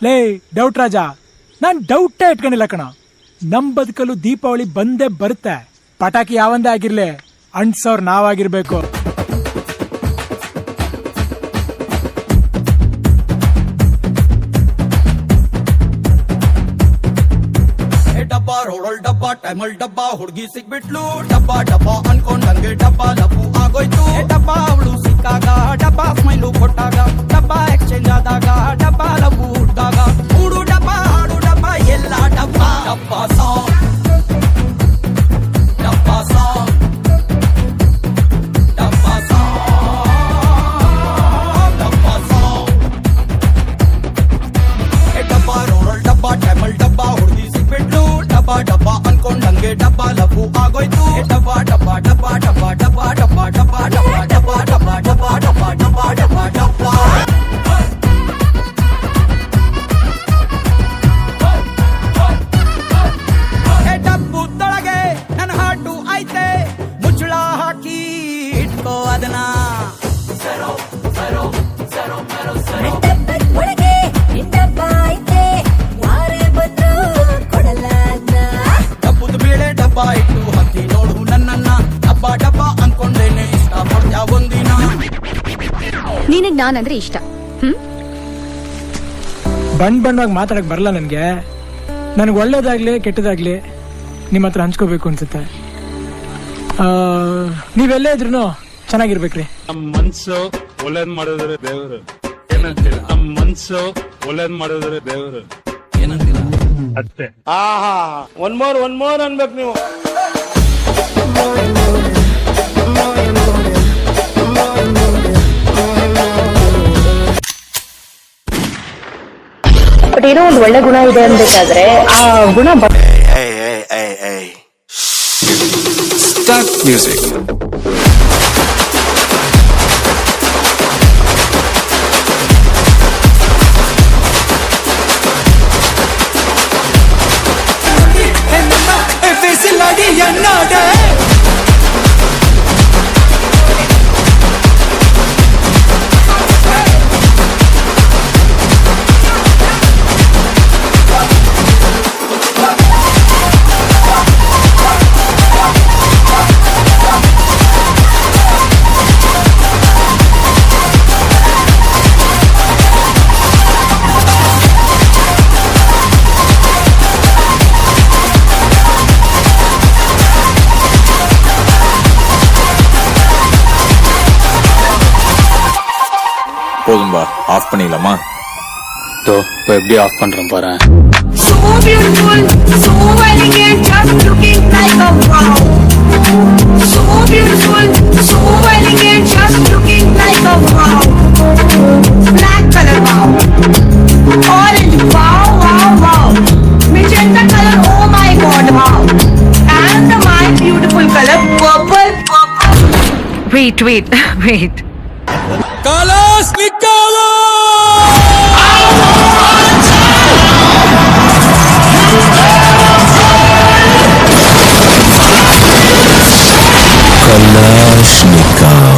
ಲೇ ಡೌಟ್ ರಾಜ, ನಾನ್ ಡೌಟೇ ಇಟ್ಕೊಂಡಿಲ್ಲ ಕಣ. ನಮ್ ಬದುಕಲು ದೀಪಾವಳಿ ಬಂದೇ ಬರುತ್ತೆ. ಪಟಾಕಿ ಯಾವಂದೇ ಆಗಿರ್ಲಿ, ಅಂಟ್ಸೋರ್ ನಾವಾಗಿರ್ಬೇಕು. ಡಬ್ಬ ರೋಡಲ್ ಡಬ್ಬ ಟೈಮಲ್ ಡಬ್ಬ ಹುಡುಗಿ ಸಿಕ್ಬಿಟ್ಲು. ಡಬ್ಬ ಡಬ್ಬ ಅನ್ಕೊಂಡಂಗೆ ಡಬ್ಬ ಲಭು ಆಗೋಯ್ತು. ಡಬ್ಬ ಅವಳು ಸಿಕ್ಕಾಗ ಡಬ್ಬ ಸ್ಮೈಲು ಕೊಟ್ಟಾಗ ಡಬ್ಬ ಎಕ್ಸ್ಚೇಂಜ್ ಆದಾಗ ಡಬ್ಬ ಲಭು ಹುಟ್ಟಾಗ ಮೂಡು ಡಬ್ಬ ಹಾಡು ಡಬ್ಬ ಎಲ್ಲ ಡಬ್ಬ. ಡಬ್ಬ ಸಾಂಗ್ ಡಬ್ಬ ಸಾಂಗ್ ಡಬ್ಬ ಸಾಂಗ್ ಡಬ್ಬ ಸಾಂಗ್. ಡಬ್ಬ ರೋಡಲ್ ಡಬ್ಬ ಟೈಮಲ್ ಡಬ್ಬ ಹುಡುಗಿ ಸಿಕ್ಬಿಟ್ಲು. ಡಬ್ಬ ಡಬ್ಬ ಅನ್ಕೊಂಡಂಗೆ ಡಬ್ಬ ಲಭು ಆಗೋಯ್ತು. ಡಬ್ಬ ಡಬ್ಬ ಡಬ್ಬ ಡಬ್ಬ ಡಬ್ಬ ಡಬ್ಬ ಡಬ್ಬ ಡಬ್ಬ ಡಬ್ಬ ಡಬ್ಬ ಡಬ್ಬ ಡಬ್ಬ ಡಬ್ಬ ಡಬ್ಬ ಡಬ್ಬ. ಡಬ್ಬುದೊಳಗೆ ನನ್ನ ಹಾಟು ಐತೆ, ಮುಚ್ಚಳ ಹಾಕಿ ಇಟ್ಕೋ ಅದನ್ನ. ಡಬ್ಬುದ ಬೇಳೆ ಡಬ್ಬ ಇಟ್ಟು ಹತ್ತಿ ನೋಡು ನನ್ನನ್ನ. ಡಬ್ಬ ಡಬ್ಬ ಅನ್ಕೊಂಡೇನೆ ಇಷ್ಟ ಪಡ್ಯ ಒಂದಿನ. ನಿನಗ್ ನಾನಂದ್ರೆ ಇಷ್ಟ. ಬಣ್ಣವಾಗಿ ಮಾತಾಡಕ್ ಬರಲ್ಲ ನನ್ಗೆ. ನನ್ಗೆ ಒಳ್ಳೇದಾಗ್ಲಿ ಕೆಟ್ಟದಾಗ್ಲಿ ನಿಮ್ಮ ಹತ್ರ ಹಂಚ್ಕೋಬೇಕು ಅನ್ಸುತ್ತೆ. ನೀವೆಲ್ಲೇ ಇದ್ರು ಚೆನ್ನಾಗಿರ್ಬೇಕ್ರಿ. ನಮ್ಮ ಮನ್ಸು ಒಳ್ಳೇದ್ ಮಾಡಿದ್ರೆ ದೇವರು ಏನಂತೀರ? ನಮ್ಮ ಮನ್ಸು ಒಳ್ಳೇದ್ ಮಾಡಿದ್ರೆ ದೇವರು ಏನಂತೀರ? ಅಷ್ಟೇ. ಆಹಾ ಒನ್ ಮೋರ್ ಅನ್ಬೇಕು ನೀವು. ಬಟ್ ಏನೋ ಒಂದು ಒಳ್ಳೆ ಗುಣ ಇದೆ ಅನ್ಬೇಕಾದ್ರೆ ಆ ಗುಣ Start music. போதும்பா, ஆஃப் பண்ணிடலாமா? இப்போ எப்படி ஆஃப் பண்றேன் பாரு. So beautiful, so elegant, just looking like a wow. So beautiful, so elegant, just looking like a wow. Black color, wow. Orange, wow, wow, wow. Magenta color, oh my god, wow. And my beautiful color, purple, purple. wait Kalasnikova! Kalashnikov.